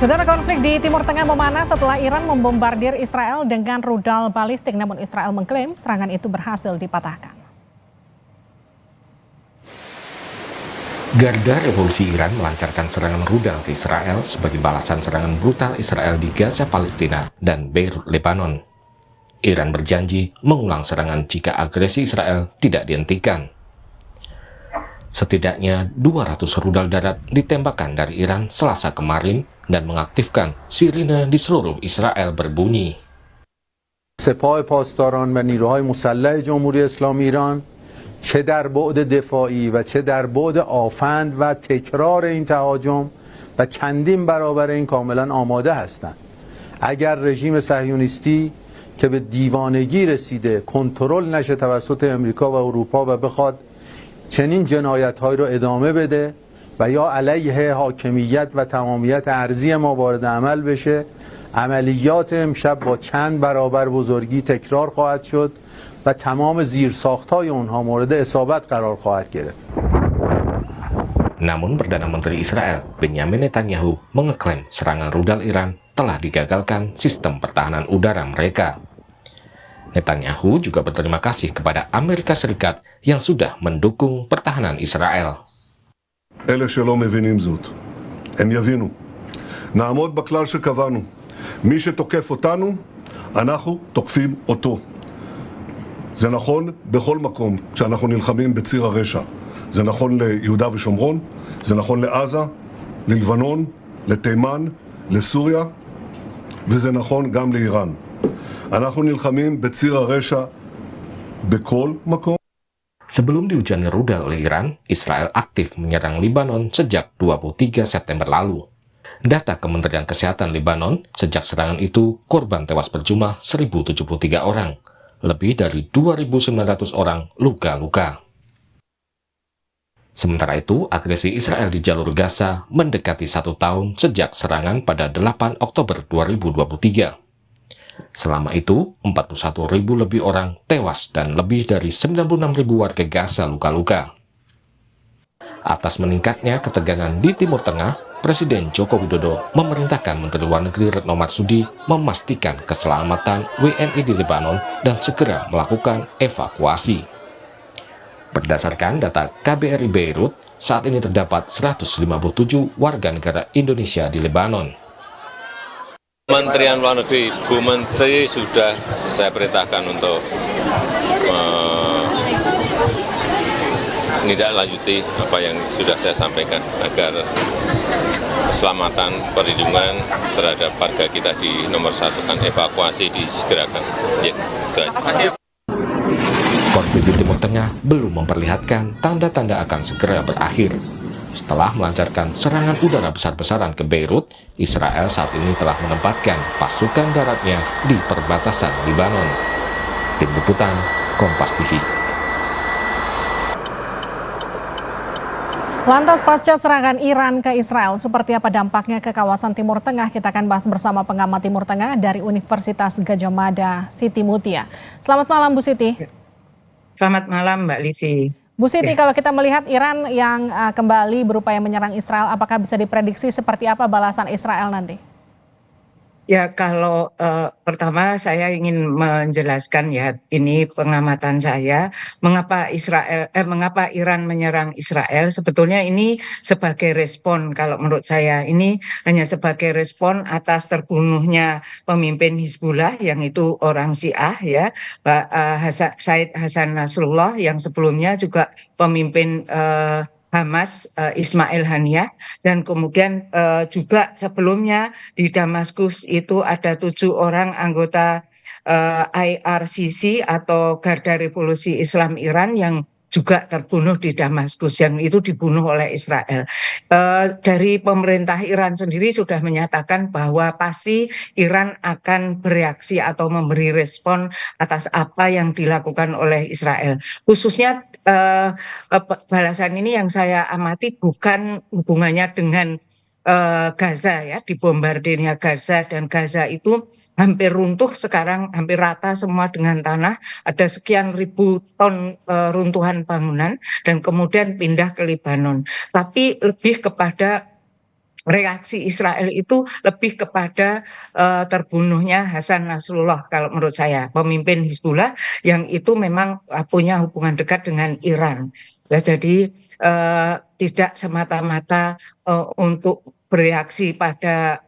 Saudara, konflik di Timur Tengah memanas setelah Iran membombardir Israel dengan rudal balistik, namun Israel mengklaim serangan itu berhasil dipatahkan. Garda Revolusi Iran melancarkan serangan rudal ke Israel sebagai balasan serangan brutal Israel di Gaza, Palestina, dan Beirut, Lebanon. Iran berjanji mengulang serangan jika agresi Israel tidak dihentikan. Setidaknya 200 rudal darat ditembakkan dari Iran Selasa kemarin dan mengaktifkan sirine di seluruh Israel berbunyi. سپاه پاسداران و نیروهای مسلح جمهوری اسلامی ایران چه در بعد دفاعی و چه در بعد آفند و تکرار این تهاجم و چندین برابر این کاملا آماده هستند. اگر رژیم صهیونیستی که به دیوانگی رسیده کنترل نشه توسط امریکا و اروپا و بخواد چنین جنایت‌هایی رو ادامه بده و یا علیه حاکمیت و تمامیت ارضی ما وارد عمل بشه، عملیات امشب با چند برابر بزرگی تکرار خواهد شد و تمام زیرساخت‌های اونها مورد اصابت قرار خواهد گرفت. Namun Perdana Menteri Israel Benjamin Netanyahu mengeklaim serangan rudal Iran telah digagalkan sistem pertahanan udara mereka. Netanyahu juga berterima kasih kepada Amerika Serikat yang sudah mendukung pertahanan Israel. אלה שלא מבינים זאת, הם יבינו. נעמוד בכלל שקבענו. מי שתוקף אותנו, אנחנו תוקפים אותו. זה נכון בכל מקום כשאנחנו נלחמים בציר הרשע. זה נכון ליהודה ושומרון, זה נכון לעזה, ללבנון, לתימן, לסוריה, וזה נכון גם לאיראן. אנחנו נלחמים בציר הרשע בכל מקום. Sebelum dihujani rudal oleh Iran, Israel aktif menyerang Lebanon sejak 23 September lalu. Data Kementerian Kesehatan Lebanon, sejak serangan itu, korban tewas berjumlah 1.073 orang. Lebih dari 2.900 orang luka-luka. Sementara itu, agresi Israel di jalur Gaza mendekati 1 tahun sejak serangan pada 8 Oktober 2023. Selama itu, 41.000 lebih orang tewas dan lebih dari 96.000 warga Gaza luka-luka. Atas meningkatnya ketegangan di Timur Tengah, Presiden Joko Widodo memerintahkan Menteri Luar Negeri Retno Marsudi memastikan keselamatan WNI di Lebanon dan segera melakukan evakuasi. Berdasarkan data KBRI Beirut, saat ini terdapat 157 warga negara Indonesia di Lebanon. Kementerian Luar Negeri, Bu Menteri sudah saya perintahkan untuk menindaklanjuti apa yang sudah saya sampaikan agar keselamatan perlindungan terhadap warga kita di nomor 1 kan evakuasi disegerakan. Ya, itu aja. Konflik di Timur Tengah belum memperlihatkan tanda-tanda akan segera berakhir. Setelah melancarkan serangan udara besar-besaran ke Beirut, Israel saat ini telah menempatkan pasukan daratnya di perbatasan Lebanon. Tim Liputan, Kompas TV. Lantas pasca serangan Iran ke Israel, seperti apa dampaknya ke kawasan Timur Tengah? Kita akan bahas bersama pengamat Timur Tengah dari Universitas Gadjah Mada, Siti Mutia. Selamat malam, Bu Siti. Selamat malam, Mbak Livi. Bu Siti, kalau kita melihat Iran yang kembali berupaya menyerang Israel, apakah bisa diprediksi seperti apa balasan Israel nanti? Ya, kalau pertama saya ingin menjelaskan ya, ini pengamatan saya, mengapa Iran menyerang Israel. Sebetulnya ini sebagai respon, kalau menurut saya ini hanya sebagai respon atas terbunuhnya pemimpin Hizbullah yang itu orang Syiah ya, Said Hasan Nasrullah, yang sebelumnya juga pemimpin Hamas, Ismail Haniyah, dan kemudian juga sebelumnya di Damaskus itu ada 7 orang anggota IRCC atau Garda Revolusi Islam Iran yang juga terbunuh di Damaskus, yang itu dibunuh oleh Israel. Dari pemerintah Iran sendiri sudah menyatakan bahwa pasti Iran akan bereaksi atau memberi respon atas apa yang dilakukan oleh Israel. Khususnya balasan ini yang saya amati bukan hubungannya dengan Gaza ya, dibombardirnya Gaza, dan Gaza itu hampir runtuh sekarang, hampir rata semua dengan tanah, ada sekian ribu ton runtuhan bangunan dan kemudian pindah ke Lebanon. Tapi lebih kepada reaksi Israel itu lebih kepada terbunuhnya Hasan Nasrullah kalau menurut saya, pemimpin Hizbullah yang itu memang punya hubungan dekat dengan Iran. Ya, jadi tidak semata-mata untuk bereaksi pada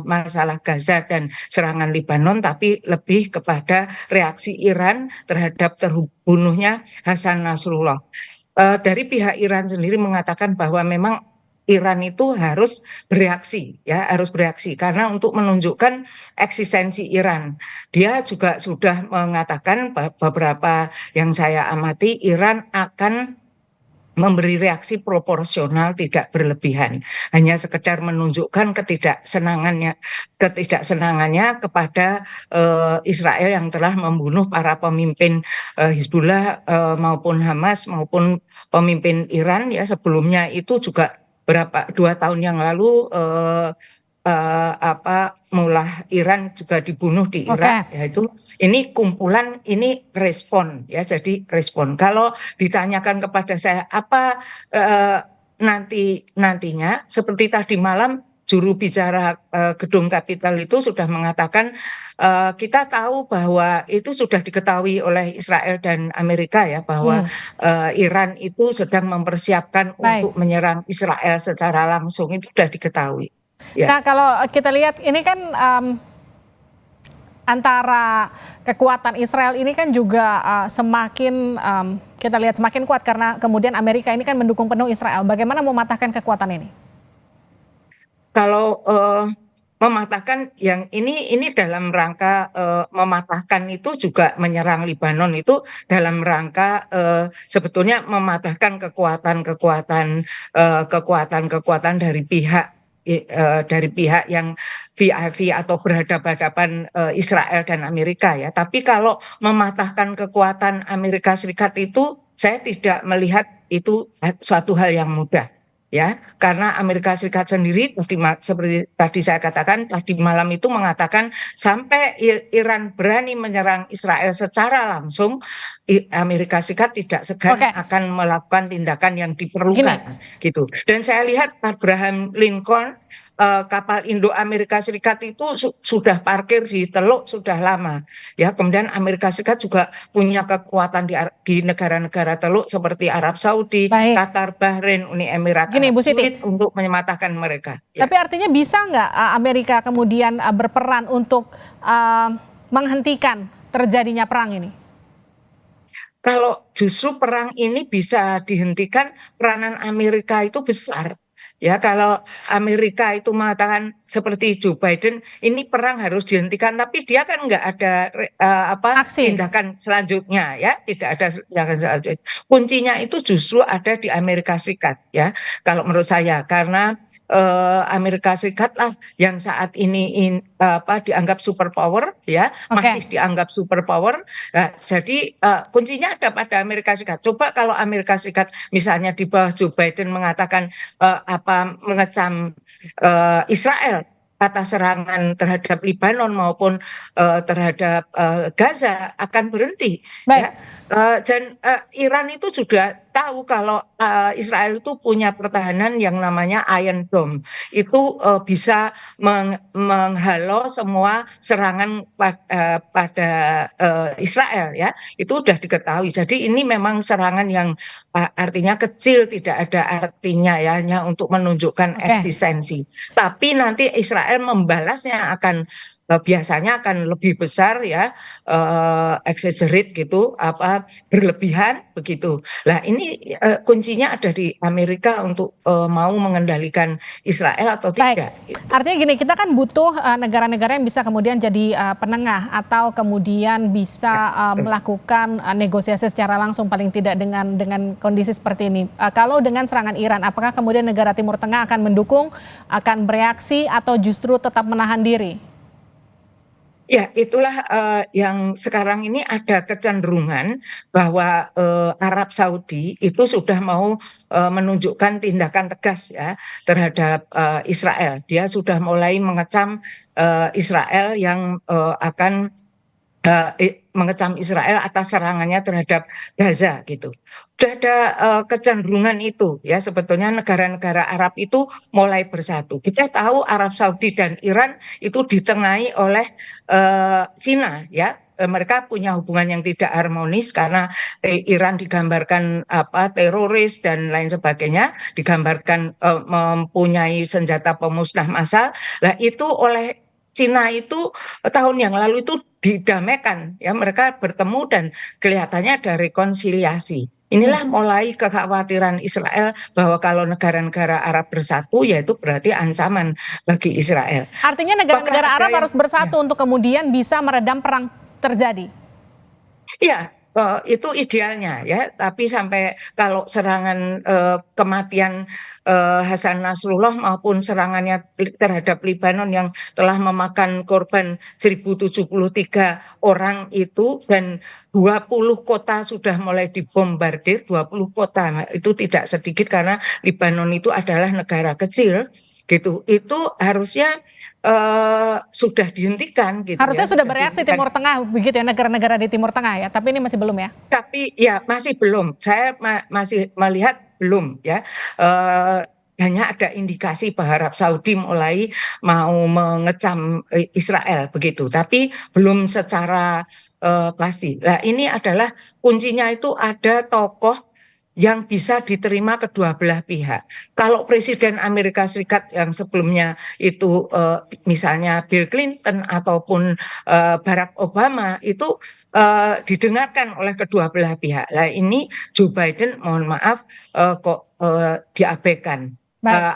masalah Gaza dan serangan Lebanon, tapi lebih kepada reaksi Iran terhadap terbunuhnya Hasan Nasrullah. Dari pihak Iran sendiri mengatakan bahwa memang Iran itu harus bereaksi, ya, harus bereaksi karena untuk menunjukkan eksistensi Iran. Dia juga sudah mengatakan beberapa yang saya amati, Iran akan memberi reaksi proporsional tidak berlebihan, hanya sekedar menunjukkan ketidaksenangannya kepada Israel yang telah membunuh para pemimpin Hizbullah maupun Hamas maupun pemimpin Iran ya sebelumnya itu juga 2 tahun yang lalu Mullah Iran juga dibunuh di Irak, yaitu ini kumpulan ini respon ya, jadi respon. Kalau ditanyakan kepada saya apa nantinya seperti tadi malam juru bicara gedung Kapital itu sudah mengatakan kita tahu bahwa itu sudah diketahui oleh Israel dan Amerika ya bahwa Iran itu sedang mempersiapkan untuk menyerang Israel secara langsung, itu sudah diketahui. Ya. Nah, kalau kita lihat ini kan antara kekuatan Israel ini kan juga semakin kita lihat semakin kuat karena kemudian Amerika ini kan mendukung penuh Israel. Bagaimana mematahkan kekuatan ini? Kalau mematahkan yang ini dalam rangka mematahkan itu juga menyerang Lebanon itu dalam rangka sebetulnya mematahkan kekuatan dari pihak yang VIV atau berhadapan-hadapan Israel dan Amerika ya. Tapi kalau mematahkan kekuatan Amerika Serikat itu saya tidak melihat itu suatu hal yang mudah. Ya, karena Amerika Serikat sendiri seperti tadi saya katakan tadi malam itu mengatakan sampai Iran berani menyerang Israel secara langsung, Amerika Serikat tidak segan akan melakukan tindakan yang diperlukan gitu. Dan saya lihat Abraham Lincoln kapal Indo Amerika Serikat itu sudah parkir di Teluk sudah lama ya. Kemudian Amerika Serikat juga punya kekuatan di negara-negara Teluk seperti Arab Saudi, Qatar, Bahrain, Uni Emirat Arab, sulit untuk mematahkan mereka ya. Tapi artinya bisa nggak Amerika kemudian berperan untuk menghentikan terjadinya perang ini? Kalau justru perang ini bisa dihentikan, peranan Amerika itu besar. Ya, kalau Amerika itu mengatakan seperti Joe Biden, ini perang harus dihentikan, tapi dia kan nggak ada tindakan selanjutnya, ya, tidak ada tindakan selanjutnya. Kuncinya itu justru ada di Amerika Serikat, ya, kalau menurut saya, karena Amerika Serikat lah yang saat ini dianggap superpower, ya, masih dianggap superpower. Nah, jadi kuncinya ada pada Amerika Serikat. Coba kalau Amerika Serikat misalnya di bawah Joe Biden mengatakan mengecam Israel atas serangan terhadap Lebanon maupun terhadap Gaza akan berhenti. Ya. Dan Iran itu sudah tahu kalau Israel itu punya pertahanan yang namanya Iron Dome. Itu bisa menghalau semua serangan pada Israel ya. Itu sudah diketahui. Jadi ini memang serangan yang artinya kecil, tidak ada artinya ya, hanya untuk menunjukkan eksistensi. Tapi nanti Israel membalasnya akan biasanya akan lebih besar ya, exaggerate gitu, berlebihan begitu. Nah ini kuncinya ada di Amerika untuk mau mengendalikan Israel atau tidak. Artinya gini, kita kan butuh negara-negara yang bisa kemudian jadi penengah atau kemudian bisa melakukan negosiasi secara langsung paling tidak dengan kondisi seperti ini. Kalau dengan serangan Iran, apakah kemudian negara Timur Tengah akan mendukung, akan bereaksi atau justru tetap menahan diri? Ya, itulah yang sekarang ini ada kecenderungan bahwa Arab Saudi itu sudah mau menunjukkan tindakan tegas ya terhadap Israel. Dia sudah mulai mengecam Israel yang akan mengecam Israel atas serangannya terhadap Gaza gitu. Sudah ada kecenderungan itu ya, sebetulnya negara-negara Arab itu mulai bersatu. Kita tahu Arab Saudi dan Iran itu ditengahi oleh Cina ya. Mereka punya hubungan yang tidak harmonis karena Iran digambarkan teroris dan lain sebagainya, digambarkan mempunyai senjata pemusnah massal. Lah itu oleh Cina itu tahun yang lalu itu didamaikan ya, mereka bertemu dan kelihatannya ada rekonsiliasi. Inilah mulai kekhawatiran Israel bahwa kalau negara-negara Arab bersatu ya itu berarti ancaman bagi Israel. Artinya negara-negara Arab harus bersatu untuk kemudian bisa meredam perang terjadi. Iya, itu idealnya ya. Tapi sampai kalau serangan kematian Hasan Nasrullah maupun serangannya terhadap Lebanon yang telah memakan korban 1073 orang itu, dan 20 kota sudah mulai dibombardir, 20 kota itu tidak sedikit karena Lebanon itu adalah negara kecil gitu. Itu harusnya sudah dihentikan gitu. Harusnya ya, sudah bereaksi Timur Tengah begitu ya, negara-negara di Timur Tengah ya, tapi ini masih belum ya. Tapi ya masih belum. Saya masih melihat belum ya. Hanya ada indikasi bahwa Arab Saudi mulai mau mengecam Israel begitu, tapi belum secara pasti. Nah, ini adalah kuncinya, itu ada tokoh yang bisa diterima kedua belah pihak. Kalau Presiden Amerika Serikat yang sebelumnya itu misalnya Bill Clinton ataupun Barack Obama itu didengarkan oleh kedua belah pihak. Nah ini Joe Biden mohon maaf kok diabaikan.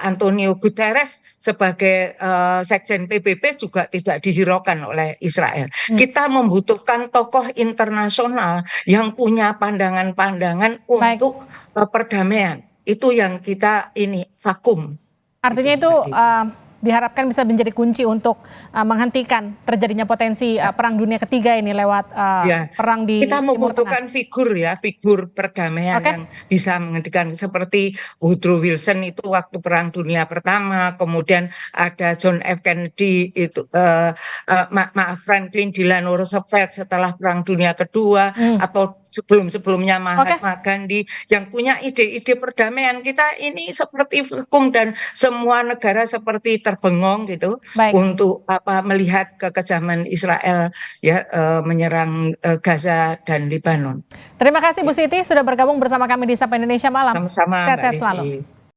Antonio Guterres sebagai sekjen PBB juga tidak dihiraukan oleh Israel. Kita membutuhkan tokoh internasional yang punya pandangan-pandangan untuk perdamaian. Itu yang kita ini vakum. Artinya itu diharapkan bisa menjadi kunci untuk menghentikan terjadinya potensi perang dunia ketiga ini lewat perang di kita membutuhkan figur perdamaian yang bisa menghentikan, seperti Woodrow Wilson itu waktu perang dunia pertama, kemudian ada John F. Kennedy itu Franklin Delano Roosevelt setelah perang dunia kedua, atau sebelum-sebelumnya Mahatma Gandhi yang punya ide-ide perdamaian. Kita ini seperti vakum dan semua negara seperti terbengong gitu. Untuk melihat kekejaman Israel ya menyerang Gaza dan Lebanon. Terima kasih Bu Siti sudah bergabung bersama kami di Sapa Indonesia Malam. Sama-sama. Sehat-sehat selalu.